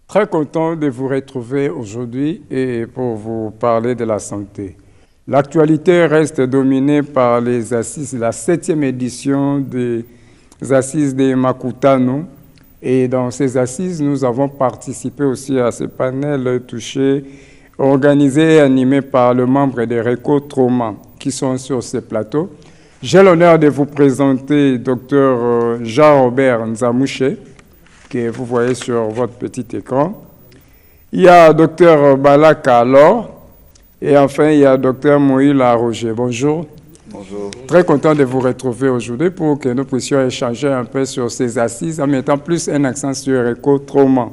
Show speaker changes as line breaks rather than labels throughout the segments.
Très content de vous retrouver aujourd'hui et pour vous parler de la santé. L'actualité reste dominée par les assises, la 7e édition des assises de Makutano. Et dans ces assises, nous avons participé aussi à ce panel touché, organisé et animé par le membre des RECO Trauma qui sont sur ce plateau. J'ai l'honneur de vous présenter Dr Jean-Robert Nzamouché, que vous voyez sur votre petit écran. Il y a Dr Balaka Alors, et enfin il y a Dr Moïla Roger. Bonjour.
Bonjour.
Très content de vous retrouver aujourd'hui pour que nous puissions échanger un peu sur ces assises en mettant plus un accent sur éco-trauma.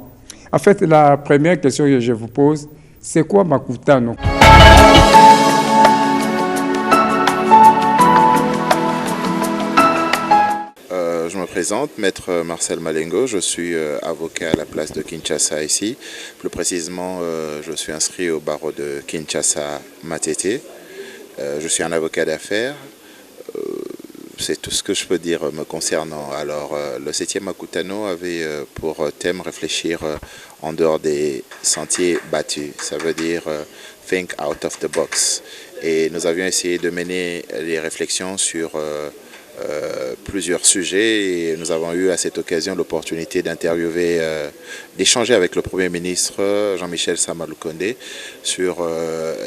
En fait, la première question que je vous pose, c'est quoi Makutano?
Je me présente, Maître Marcel Malengo, je suis avocat à la place de Kinshasa ici. Plus précisément, je suis inscrit au barreau de Kinshasa Matete. Je suis un avocat d'affaires. C'est tout ce que je peux dire me concernant. Alors, le 7e Makutano avait pour thème réfléchir en dehors des sentiers battus. Ça veut dire think out of the box. Et nous avions essayé de mener les réflexions sur plusieurs sujets et nous avons eu à cette occasion l'opportunité d'interviewer, d'échanger avec le Premier ministre Jean-Michel Sama-Lukonde sur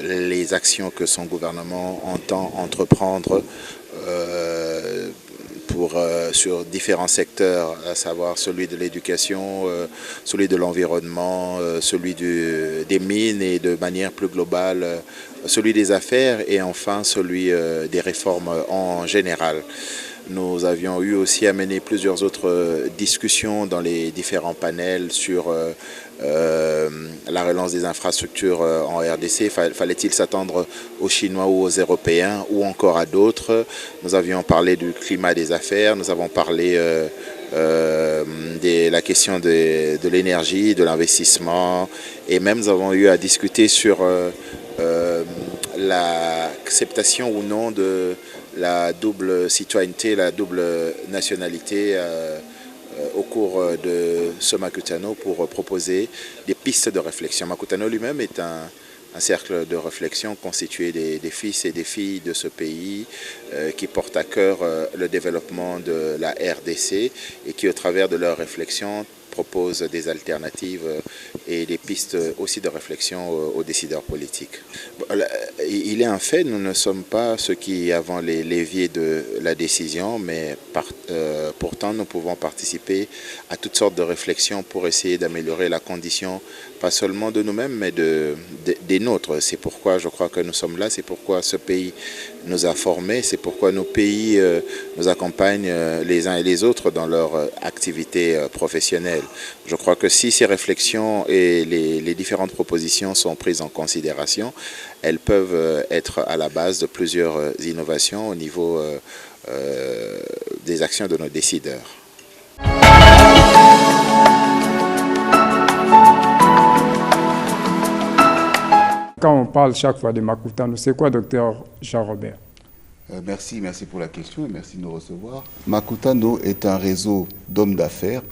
les actions que son gouvernement entend entreprendre sur différents secteurs, à savoir celui de l'éducation, celui de l'environnement, celui des mines et de manière plus globale, celui des affaires et enfin celui des réformes en général. Nous avions eu aussi à mener plusieurs autres discussions dans les différents panels sur la relance des infrastructures en RDC. Fallait-il s'attendre aux Chinois ou aux Européens ou encore à d'autres? Nous avions parlé du climat des affaires, nous avons parlé de la question de l'énergie, de l'investissement et même nous avons eu à discuter sur l'acceptation ou non de la double citoyenneté, la double nationalité au cours de ce Makutano pour proposer des pistes de réflexion. Makutano lui-même est un cercle de réflexion constitué des fils et des filles de ce pays qui portent à cœur le développement de la RDC et qui, au travers de leurs réflexions, propose des alternatives et des pistes aussi de réflexion aux décideurs politiques. Il est un fait, nous ne sommes pas ceux qui avons les leviers de la décision, mais pourtant nous pouvons participer à toutes sortes de réflexions pour essayer d'améliorer la condition, pas seulement de nous-mêmes, mais des nôtres. C'est pourquoi je crois que nous sommes là, c'est pourquoi ce pays nous a formés, c'est pourquoi nos pays nous accompagnent les uns et les autres dans leur activité professionnelle. Je crois que si ces réflexions et les différentes propositions sont prises en considération, elles peuvent être à la base de plusieurs innovations au niveau des actions de nos décideurs.
Quand on parle chaque fois de Makutano, c'est quoi, docteur Jean-Robert?
Merci pour la question et merci de nous recevoir. Makutano est un réseau d'hommes d'affaires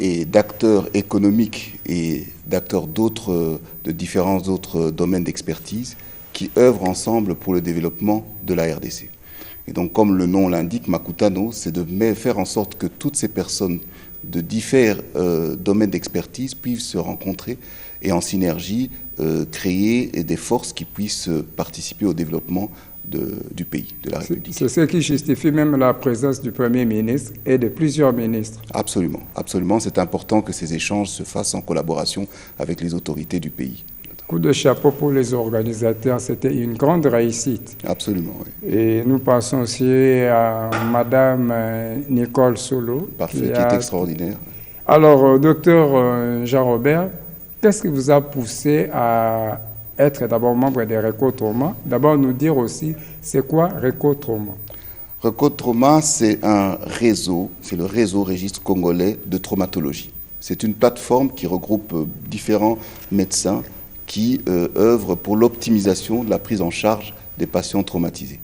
et d'acteurs économiques et d'acteurs de différents autres domaines d'expertise qui œuvrent ensemble pour le développement de la RDC. Et donc, comme le nom l'indique, Makutano, c'est de faire en sorte que toutes ces personnes de différents domaines d'expertise puissent se rencontrer et en synergie créer des forces qui puissent participer au développement du pays, de la République.
C'est ce qui justifie même la présence du Premier ministre et de plusieurs ministres.
Absolument, absolument. C'est important que ces échanges se fassent en collaboration avec les autorités du pays.
Coup de chapeau pour les organisateurs, c'était une grande réussite.
Absolument, oui.
Et nous pensons aussi à Madame Nicole Solo.
Parfait, qui est extraordinaire.
Alors, docteur Jean-Robert, qu'est-ce qui vous a poussé à être d'abord membre des RECO Trauma? D'abord, nous dire aussi, c'est quoi RECO Trauma?
RECO Trauma, c'est un réseau, c'est le réseau registre congolais de traumatologie. C'est une plateforme qui regroupe différents médecins qui œuvrent pour l'optimisation de la prise en charge des patients traumatisés.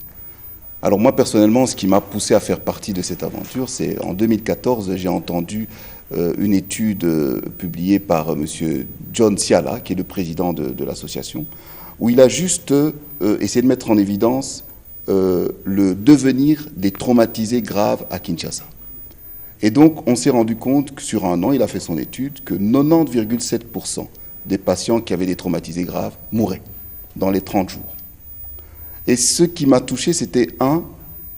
Alors moi, personnellement, ce qui m'a poussé à faire partie de cette aventure, c'est en 2014, j'ai entendu une étude publiée par M. John Siala, qui est le président de l'association, où il a juste essayé de mettre en évidence le devenir des traumatisés graves à Kinshasa. Et donc, on s'est rendu compte que sur un an, il a fait son étude, que 90,7% des patients qui avaient des traumatisés graves mouraient dans les 30 jours. Et ce qui m'a touché, c'était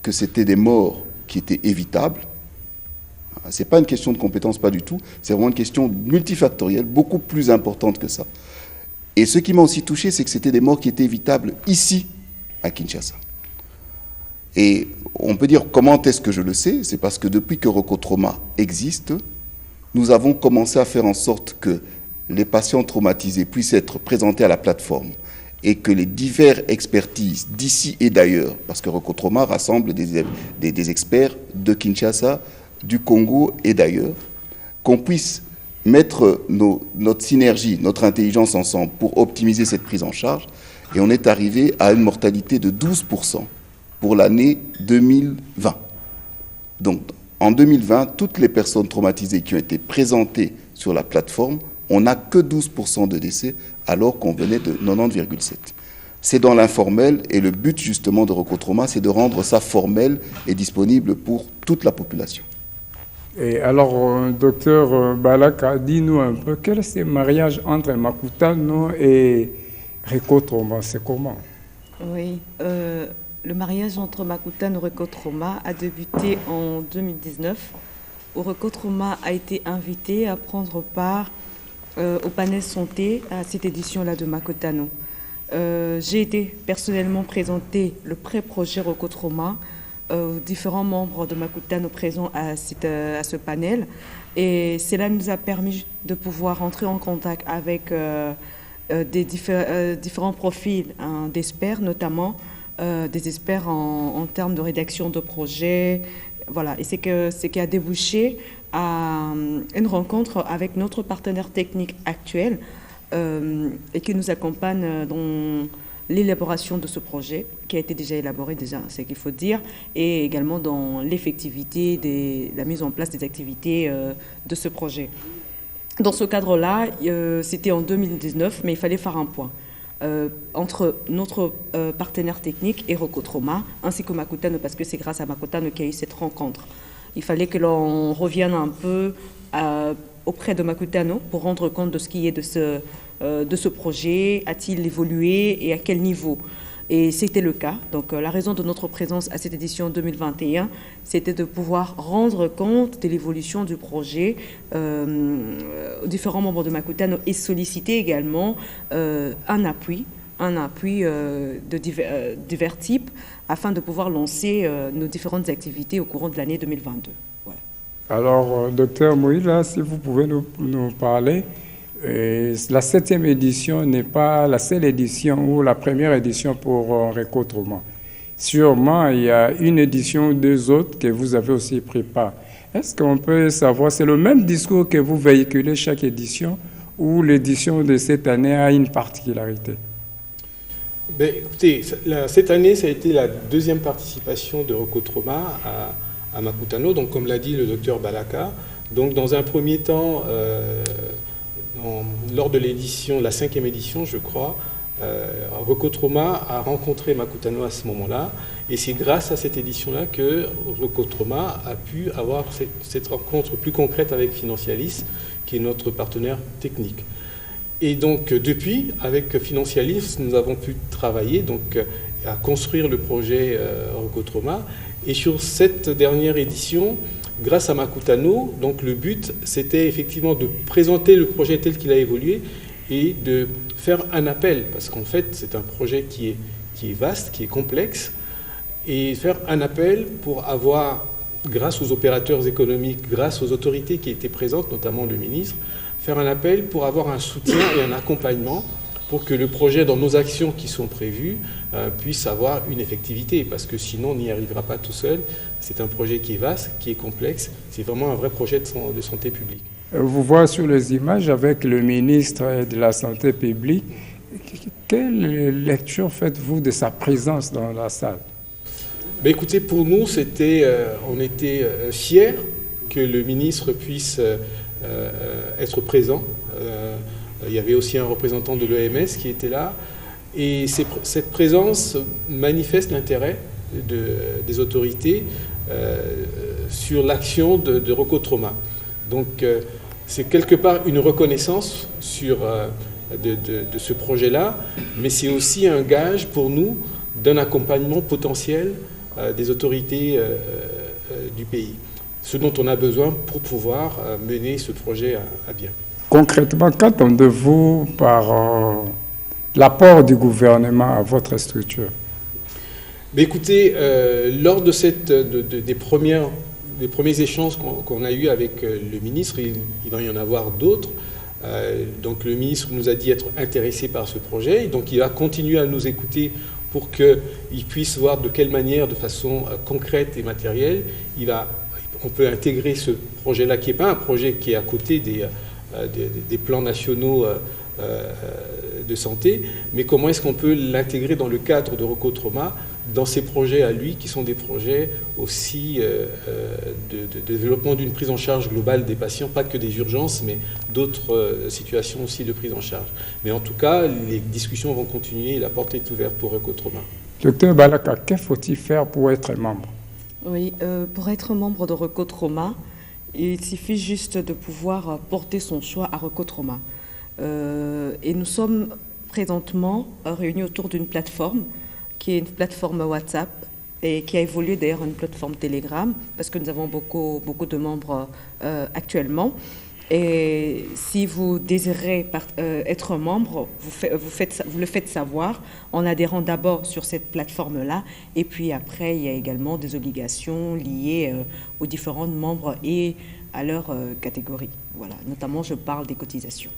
que c'était des morts qui étaient évitables. Ce n'est pas une question de compétence, pas du tout. C'est vraiment une question multifactorielle, beaucoup plus importante que ça. Et ce qui m'a aussi touché, c'est que c'était des morts qui étaient évitables ici, à Kinshasa. Et on peut dire, comment est-ce que je le sais? C'est parce que depuis que Recotrauma existe, nous avons commencé à faire en sorte que les patients traumatisés puissent être présentés à la plateforme et que les diverses expertises d'ici et d'ailleurs, parce que Recotrauma rassemble des experts de Kinshasa, du Congo et d'ailleurs, qu'on puisse mettre notre synergie, notre intelligence ensemble pour optimiser cette prise en charge. Et on est arrivé à une mortalité de 12% pour l'année 2020. Donc, en 2020, toutes les personnes traumatisées qui ont été présentées sur la plateforme, on n'a que 12% de décès, alors qu'on venait de 90,7%. C'est dans l'informel, et le but justement de Recotrauma, c'est de rendre ça formel et disponible pour toute la population.
Et alors, docteur Balaka, dis-nous un peu, quel est ce mariage entre Makutano et Recotrauma? C'est comment?
Oui, le mariage entre Makutano et Recotrauma a débuté en 2019, où Recotrauma a été invité à prendre part au panel santé à cette édition-là de Makutano. J'ai été personnellement présenter le pré-projet Recotrauma aux différents membres de Makutano présents à ce panel. Et cela nous a permis de pouvoir entrer en contact avec différents profils d'experts, notamment des experts en termes de rédaction de projets. Voilà. Et c'est qui a débouché à une rencontre avec notre partenaire technique actuel et qui nous accompagne dans l'élaboration de ce projet, qui a été déjà élaboré, c'est qu'il faut dire, et également dans l'effectivité la mise en place des activités de ce projet. Dans ce cadre-là, c'était en 2019, mais il fallait faire un point entre notre partenaire technique et Recotrauma, ainsi que Makutano, parce que c'est grâce à Makutano qu'il y a eu cette rencontre. Il fallait que l'on revienne un peu auprès de Makutano pour rendre compte de ce qui est de ce projet, a-t-il évolué et à quel niveau. Et c'était le cas. Donc la raison de notre présence à cette édition 2021, c'était de pouvoir rendre compte de l'évolution du projet aux différents membres de Makutano et solliciter également un appui de divers types afin de pouvoir lancer nos différentes activités au courant de l'année 2022. Voilà.
Alors, docteur Moïla, si vous pouvez nous parler, la 7e édition n'est pas la seule édition ou la première édition pour Recotrauma. Sûrement, il y a une édition ou deux autres que vous avez aussi pris part. Est-ce qu'on peut savoir, c'est le même discours que vous véhiculez chaque édition ou l'édition de cette année a une particularité?
Ben, écoutez, cette année, ça a été la deuxième participation de Recotrauma à Makutano, donc comme l'a dit le docteur Balaka. Donc dans un premier temps, lors de l'édition, la 5e édition, je crois, Recotrauma a rencontré Makutano à ce moment-là, et c'est grâce à cette édition-là que Recotrauma a pu avoir cette rencontre plus concrète avec Financialis, qui est notre partenaire technique. Et donc depuis, avec Financialis, nous avons pu travailler à construire le projet Recotrauma. Et sur cette dernière édition, grâce à Makutano, donc le but, c'était effectivement de présenter le projet tel qu'il a évolué et de faire un appel, parce qu'en fait, c'est un projet qui est vaste, qui est complexe, et faire un appel pour avoir, grâce aux opérateurs économiques, grâce aux autorités qui étaient présentes, notamment le ministre, faire un appel pour avoir un soutien et un accompagnement pour que le projet, dans nos actions qui sont prévues, puisse avoir une effectivité, parce que sinon on n'y arrivera pas tout seul. C'est un projet qui est vaste, qui est complexe, c'est vraiment un vrai projet de santé publique.
Vous voyez sur les images avec le ministre de la Santé publique, quelle lecture faites-vous de sa présence dans la salle?
Ben écoutez, pour nous, on était fiers que le ministre puisse être présent. Il y avait aussi un représentant de l'OMS qui était là. Et cette présence manifeste l'intérêt des autorités sur l'action de Recotrauma. Donc c'est quelque part une reconnaissance de ce projet-là, mais c'est aussi un gage pour nous d'un accompagnement potentiel des autorités du pays, ce dont on a besoin pour pouvoir mener ce projet à bien.
Concrètement, qu'attendez-vous par l'apport du gouvernement à votre structure?
Mais écoutez, lors des premiers échanges qu'on a eus avec le ministre, il va y en avoir d'autres. Donc le ministre nous a dit être intéressé par ce projet, donc il va continuer à nous écouter pour qu'il puisse voir de quelle manière, de façon concrète et matérielle, on peut intégrer ce projet-là, qui n'est pas un projet qui est à côté des plans nationaux de santé, mais comment est-ce qu'on peut l'intégrer dans le cadre de Recotrauma, dans ces projets à lui, qui sont des projets aussi de développement d'une prise en charge globale des patients, pas que des urgences, mais d'autres situations aussi de prise en charge. Mais en tout cas, les discussions vont continuer et la porte est ouverte pour Recotrauma.
Docteur Balaka, que faut-il faire pour être membre?
Oui, pour être membre de Recotrauma, il suffit juste de pouvoir porter son choix à Recotrauma. Et nous sommes présentement réunis autour d'une plateforme qui est une plateforme WhatsApp et qui a évolué d'ailleurs en une plateforme Telegram parce que nous avons beaucoup de membres actuellement. Et si vous désirez être membre, vous le faites savoir en adhérant d'abord sur cette plateforme-là. Et puis après, il y a également des obligations liées aux différents membres et à leur catégorie. Voilà. Notamment, je parle des cotisations.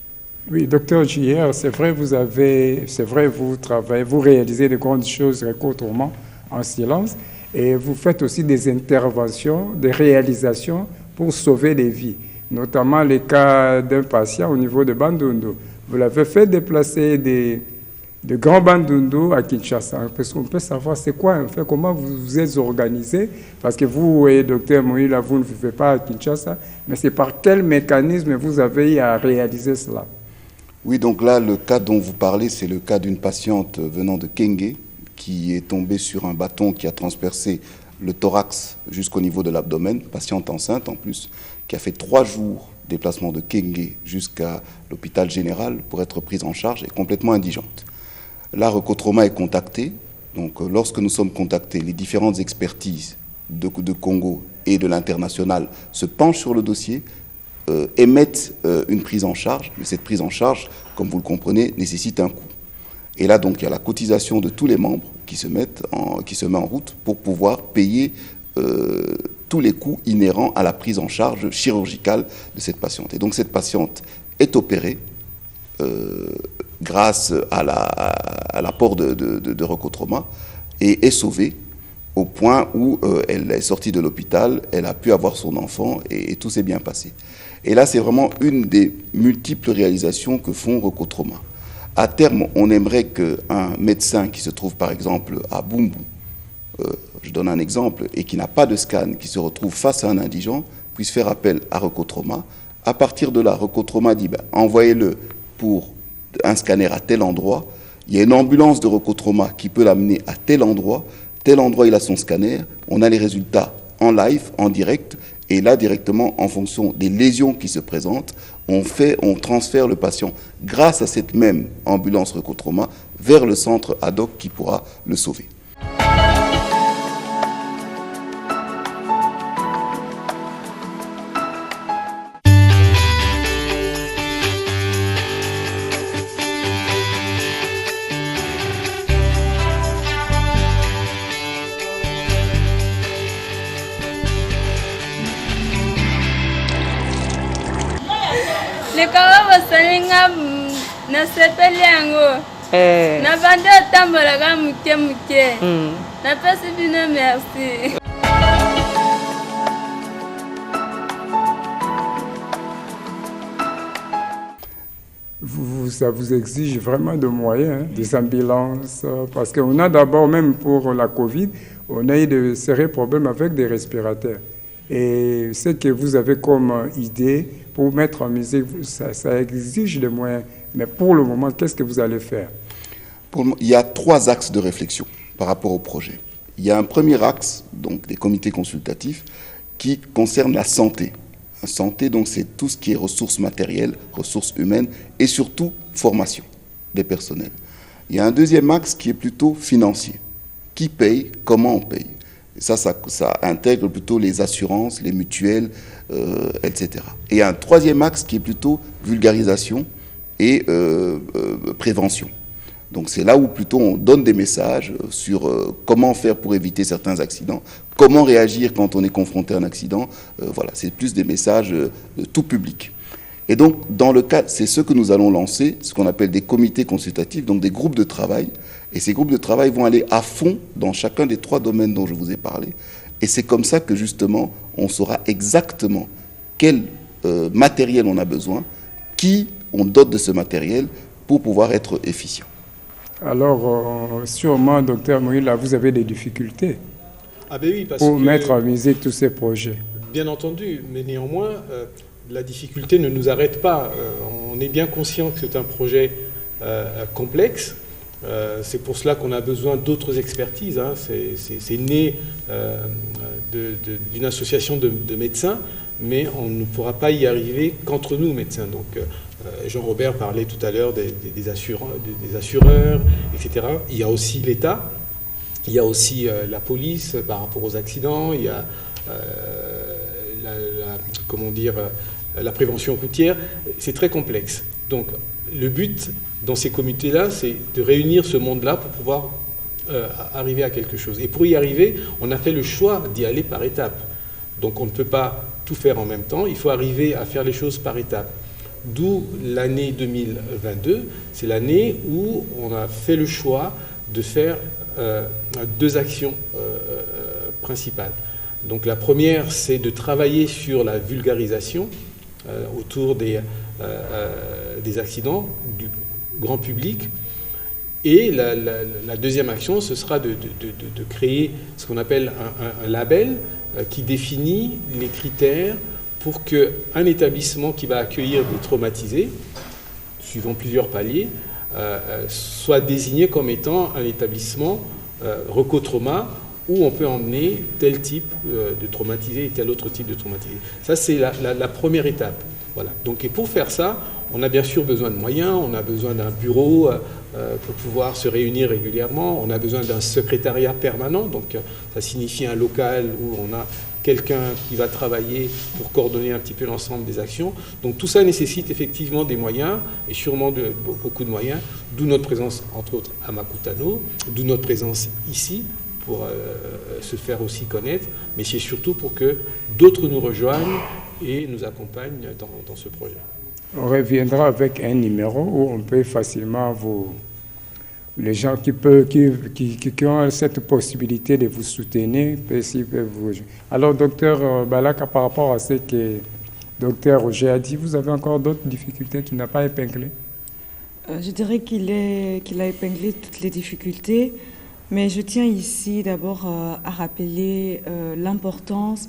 Oui, docteur JR, c'est vrai, vous travaillez, vous réalisez de grandes choses Recotrauma en silence et vous faites aussi des interventions, des réalisations pour sauver des vies, notamment les cas d'un patient au niveau de Bandundu. Vous l'avez fait déplacer de grands Bandundu à Kinshasa. On peut savoir c'est quoi, en fait, comment vous vous êtes organisé, parce que vous et docteur Moïla, vous ne vivez pas à Kinshasa, mais c'est par quel mécanisme vous avez à réaliser cela?
Oui, donc là, le cas dont vous parlez, c'est le cas d'une patiente venant de Kenge qui est tombée sur un bâton qui a transpercé le thorax jusqu'au niveau de l'abdomen, patiente enceinte en plus, qui a fait 3 jours déplacement de Kenge jusqu'à l'hôpital général pour être prise en charge et complètement indigente. Là, Recotrauma est contacté. Donc, lorsque nous sommes contactés, les différentes expertises de Congo et de l'international se penchent sur le dossier, émettent une prise en charge, mais cette prise en charge, comme vous le comprenez, nécessite un coût. Et là, donc, il y a la cotisation de tous les membres qui se met en route pour pouvoir payer tous les coûts inhérents à la prise en charge chirurgicale de cette patiente. Et donc, cette patiente est opérée grâce à l'apport de Recotrauma et est sauvée au point où elle est sortie de l'hôpital, elle a pu avoir son enfant et tout s'est bien passé. Et là, c'est vraiment une des multiples réalisations que font Recotrauma. À terme, on aimerait qu'un médecin qui se trouve par exemple à Bumbu, je donne un exemple, et qui n'a pas de scan, qui se retrouve face à un indigent, puisse faire appel à Recotrauma. À partir de là, Recotrauma dit envoyez-le pour un scanner à tel endroit. Il y a une ambulance de Recotrauma qui peut l'amener à tel endroit il a son scanner, on a les résultats en live, en direct, et là directement en fonction des lésions qui se présentent, on transfère le patient grâce à cette même ambulance Recotrauma vers le centre ad hoc qui pourra le sauver.
Merci.
Ça vous exige vraiment de moyens, des ambulances, parce qu'on a d'abord, même pour la Covid, on a eu de sérieux problèmes avec des respirateurs. Et ce que vous avez comme idée pour mettre en musique, ça exige des moyens. Mais pour le moment, qu'est-ce que vous allez faire?
Il y a 3 axes de réflexion par rapport au projet. Il y a un premier axe, donc des comités consultatifs, qui concerne la santé. La santé, donc, c'est tout ce qui est ressources matérielles, ressources humaines et surtout formation des personnels. Il y a un deuxième axe qui est plutôt financier. Qui paye, comment on paye. Et ça intègre plutôt les assurances, les mutuelles, etc. Et il y a un troisième axe qui est plutôt vulgarisation et prévention. Donc c'est là où plutôt on donne des messages sur comment faire pour éviter certains accidents, comment réagir quand on est confronté à un accident. Voilà, c'est plus des messages tout public. Et donc, dans le cas, c'est ce que nous allons lancer, ce qu'on appelle des comités consultatifs, donc des groupes de travail. Et ces groupes de travail vont aller à fond dans chacun des 3 domaines dont je vous ai parlé. Et c'est comme ça que justement, on saura exactement quel matériel on a besoin, qui on dote de ce matériel pour pouvoir être efficient.
Alors, sûrement, docteur Moïse, là, vous avez des difficultés
oui,
pour mettre en musique tous ces projets.
Bien entendu, mais néanmoins, la difficulté ne nous arrête pas. On est bien conscient que c'est un projet complexe. C'est pour cela qu'on a besoin d'autres expertises. Hein. C'est né d'une association de médecins, mais on ne pourra pas y arriver qu'entre nous, médecins. Donc, Jean-Robert parlait tout à l'heure des assureurs, etc. Il y a aussi l'État, il y a aussi la police par rapport aux accidents, il y a la prévention routière. C'est très complexe. Donc, le but dans ces comités-là, c'est de réunir ce monde-là pour pouvoir arriver à quelque chose. Et pour y arriver, on a fait le choix d'y aller par étapes. Donc, on ne peut pas tout faire en même temps. Il faut arriver à faire les choses par étapes. D'où l'année 2022, c'est l'année où on a fait le choix de faire 2 actions principales. Donc la première, c'est de travailler sur la vulgarisation autour des accidents du grand public. Et la deuxième action, ce sera de créer ce qu'on appelle un label qui définit les critères pour qu'un établissement qui va accueillir des traumatisés, suivant plusieurs paliers, soit désigné comme étant un établissement Recotrauma où on peut emmener tel type de traumatisé et tel autre type de traumatisé. Ça, c'est la première étape. Voilà. Donc, et pour faire ça, on a bien sûr besoin de moyens, on a besoin d'un bureau pour pouvoir se réunir régulièrement, on a besoin d'un secrétariat permanent, donc ça signifie un local où on a quelqu'un qui va travailler pour coordonner un petit peu l'ensemble des actions. Donc tout ça nécessite effectivement des moyens, et sûrement beaucoup de moyens, d'où notre présence, entre autres, à Makutano, d'où notre présence ici, pour se faire aussi connaître, mais c'est surtout pour que d'autres nous rejoignent et nous accompagnent dans ce projet.
On reviendra avec un numéro où on peut facilement les gens qui ont cette possibilité de vous soutenir peuvent vous. Alors, docteur Balaka, par rapport à ce que docteur Roger a dit, vous avez encore d'autres difficultés qu'il n'a pas épinglées?
Je dirais qu'il a épinglé toutes les difficultés, mais je tiens ici d'abord à rappeler l'importance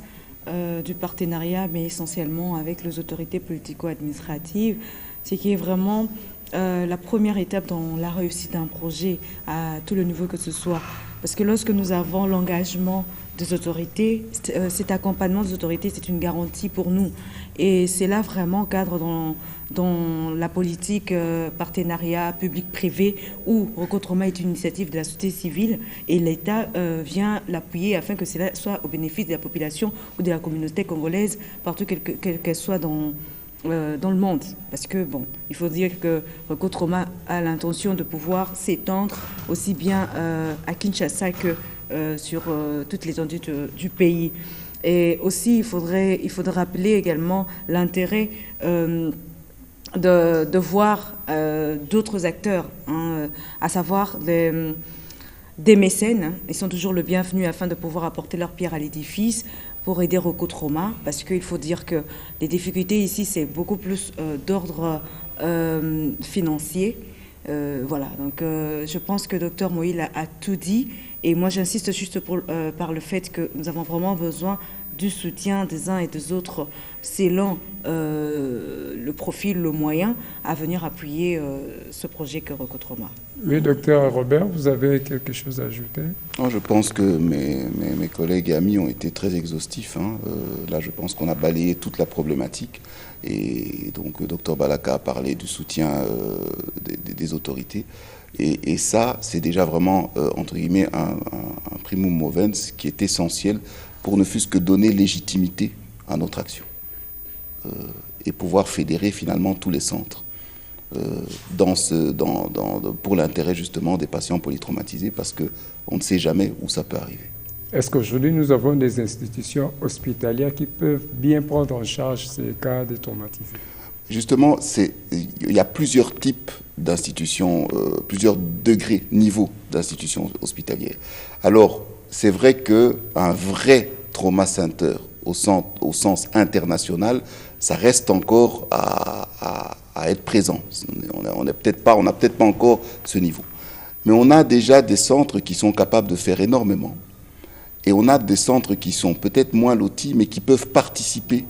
du partenariat, mais essentiellement avec les autorités politico-administratives, ce qui est vraiment la première étape dans la réussite d'un projet à tout le niveau que ce soit. Parce que lorsque nous avons l'engagement des autorités, cet accompagnement des autorités, c'est une garantie pour nous. Et c'est là vraiment cadre dans la politique partenariat public-privé où Recotrauma est une initiative de la société civile et l'État vient l'appuyer afin que cela soit au bénéfice de la population ou de la communauté congolaise, partout qu'elle soit dans le monde. Parce que, bon, il faut dire que Recotrauma a l'intention de pouvoir s'étendre aussi bien à Kinshasa que sur toutes les étendues du pays. Et aussi, il faudrait rappeler également l'intérêt de voir d'autres acteurs, hein, à savoir des mécènes. Ils sont toujours le bienvenu afin de pouvoir apporter leur pierre à l'édifice pour aider Recotrauma, parce qu'il faut dire que les difficultés ici, c'est beaucoup plus d'ordre financier. Voilà, donc je pense que Dr Moïse a tout dit Et moi, j'insiste juste par le fait que nous avons vraiment besoin du soutien des uns et des autres, selon le profil, le moyen, à venir appuyer ce projet que Recotrauma.
Oui, docteur Robert, vous avez quelque chose à ajouter?
Non, je pense que mes collègues et amis ont été très exhaustifs. Là, je pense qu'on a balayé toute la problématique. Et donc, docteur Balaka a parlé du soutien des autorités. Et ça, c'est déjà vraiment, entre guillemets, un primum movens qui est essentiel pour ne fût-ce que donner légitimité à notre action et pouvoir fédérer finalement tous les centres pour l'intérêt justement des patients polytraumatisés, parce qu'on ne sait jamais où ça peut arriver.
Est-ce qu'aujourd'hui nous avons des institutions hospitalières qui peuvent bien prendre en charge ces cas de traumatisés?
Justement, il y a plusieurs types d'institutions, plusieurs degrés, niveaux d'institutions hospitalières. Alors, c'est vrai qu'un vrai trauma center au sens international, ça reste encore à être présent. On n'a peut-être pas encore ce niveau. Mais on a déjà des centres qui sont capables de faire énormément. Et on a des centres qui sont peut-être moins lotis, mais qui peuvent participer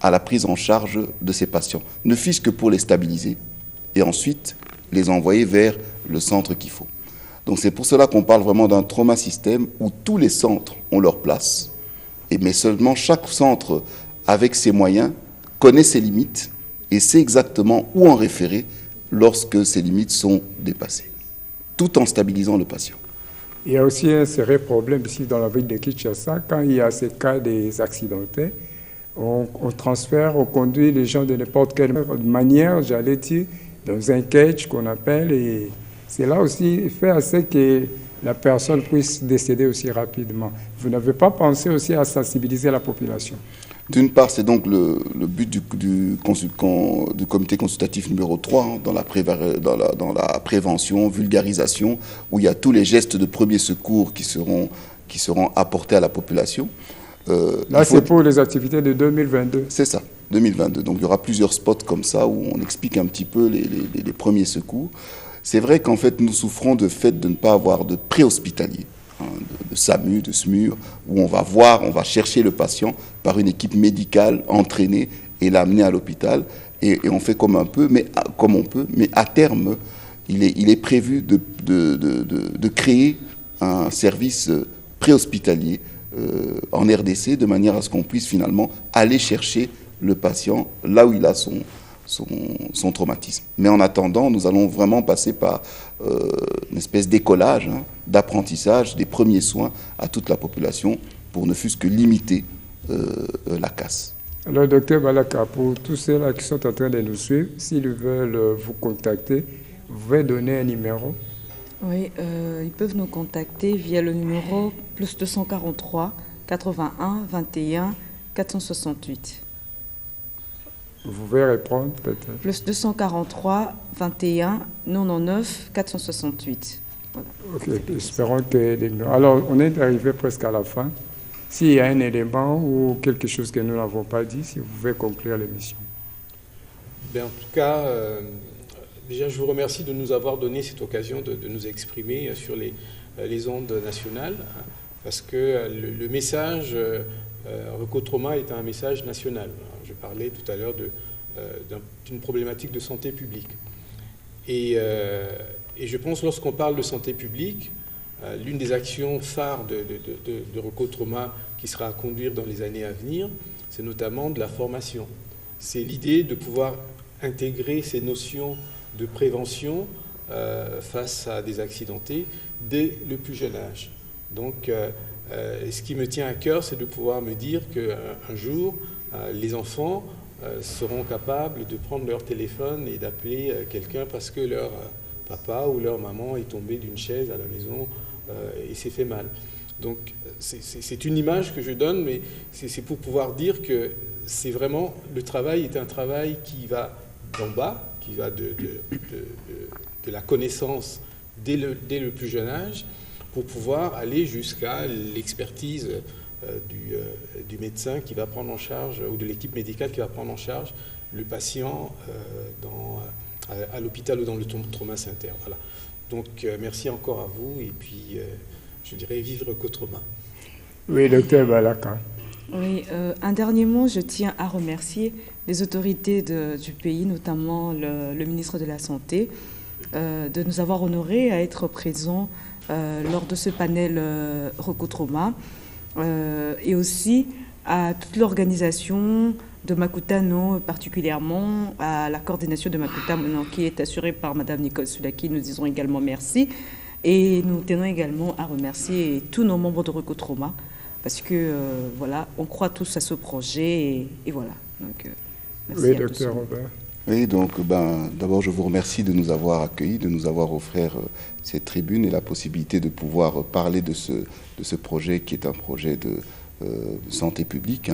à la prise en charge de ces patients, ne fût-ce que pour les stabiliser et ensuite les envoyer vers le centre qu'il faut. Donc c'est pour cela qu'on parle vraiment d'un trauma système où tous les centres ont leur place, mais seulement chaque centre, avec ses moyens, connaît ses limites et sait exactement où en référer lorsque ces limites sont dépassées, tout en stabilisant le patient.
Il y a aussi un sérieux problème ici dans la ville de Kinshasa. Quand il y a ces cas des accidentés, on transfère, on conduit les gens de n'importe quelle manière, j'allais dire, dans un cage qu'on appelle. Et c'est là aussi fait à ce que la personne puisse décéder aussi rapidement. Vous n'avez pas pensé aussi à sensibiliser la population?
D'une part, c'est donc le but du comité consultatif numéro 3, dans la prévention, vulgarisation, où il y a tous les gestes de premier secours qui seront apportés à la population.
Là, c'est pour les activités de 2022.
C'est ça, 2022. Donc, il y aura plusieurs spots comme ça où on explique un petit peu les premiers secours. C'est vrai qu'en fait, nous souffrons de fait de ne pas avoir de préhospitalier, de SAMU, de SMUR, où on va chercher le patient par une équipe médicale entraînée et l'amener à l'hôpital. Et on fait comme on peut. Mais à terme, il est prévu de créer un service préhospitalier en RDC, de manière à ce qu'on puisse finalement aller chercher le patient là où il a son traumatisme. Mais en attendant, nous allons vraiment passer par une espèce d'écolage, d'apprentissage des premiers soins à toute la population pour ne fût-ce que limiter la casse.
Alors, docteur Balaka, pour tous ceux-là qui sont en train de nous suivre, s'ils veulent vous contacter, vous pouvez donner un numéro?
Oui, ils peuvent nous contacter via le numéro +243 81 21 468.
Vous pouvez répondre peut-être.
+243 21 99 468. Voilà.
Ok, espérons que... Alors, on est arrivé presque à la fin. S'il y a un élément ou quelque chose que nous n'avons pas dit, si vous pouvez conclure l'émission.
En tout cas, déjà, je vous remercie de nous avoir donné cette occasion de nous exprimer sur les ondes nationales, parce que le message Recotrauma est un message national. Je parlais tout à l'heure d'une problématique de santé publique. Et je pense, lorsqu'on parle de santé publique, l'une des actions phares de Recotrauma qui sera à conduire dans les années à venir, c'est notamment de la formation. C'est l'idée de pouvoir intégrer ces notions de prévention face à des accidentés dès le plus jeune âge. Donc, ce qui me tient à cœur, c'est de pouvoir me dire qu'un jour, les enfants seront capables de prendre leur téléphone et d'appeler quelqu'un parce que leur papa ou leur maman est tombé d'une chaise à la maison et s'est fait mal. Donc, c'est une image que je donne, mais c'est pour pouvoir dire que c'est vraiment, le travail est un travail qui va d'en bas, qui va de la connaissance dès le plus jeune âge, pour pouvoir aller jusqu'à l'expertise du médecin qui va prendre en charge, ou de l'équipe médicale qui va prendre en charge le patient à l'hôpital ou dans le trauma center. Voilà. Donc merci encore à vous, et puis je dirais, vivre Kotroma.
Oui, docteur Balaka.
Oui, un dernier mot, je tiens à remercier les autorités du pays, notamment le ministre de la Santé, de nous avoir honorés à être présents lors de ce panel Recotroma, et aussi à toute l'organisation de Makutano, particulièrement à la coordination de Makutano qui est assurée par Madame Nicole Soulaki. Nous disons également merci. Et nous tenons également à remercier tous nos membres de Recotroma parce que voilà, on croit tous à ce projet et voilà. Donc, merci
oui,
à
docteur
tous.
Robert.
Oui, donc d'abord je vous remercie de nous avoir accueillis, de nous avoir offert cette tribune et la possibilité de pouvoir parler de ce projet qui est un projet de santé publique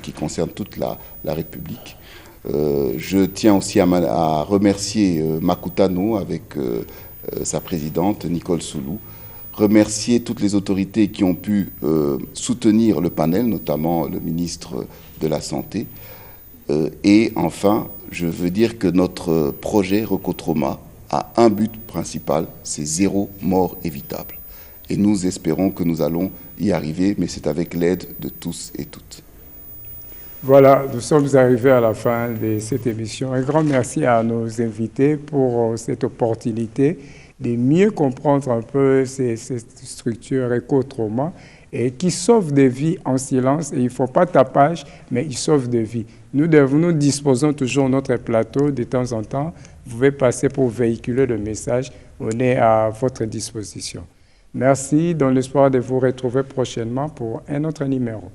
qui concerne toute la République. Je tiens aussi à remercier Makutano avec sa présidente Nicole Soulou, remercier toutes les autorités qui ont pu soutenir le panel, notamment le ministre de la Santé. Et enfin, je veux dire que notre projet Recotroma a un but principal, c'est 0 mort évitable. Et nous espérons que nous allons y arriver, mais c'est avec l'aide de tous et toutes.
Voilà, nous sommes arrivés à la fin de cette émission. Un grand merci à nos invités pour cette opportunité de mieux comprendre un peu ces structures Recotroma et qui sauvent des vies en silence. Et il ne faut pas tapage, mais ils sauvent des vies. Nous disposons toujours notre plateau de temps en temps. Vous pouvez passer pour véhiculer le message. On est à votre disposition. Merci, dans l'espoir de vous retrouver prochainement pour un autre numéro.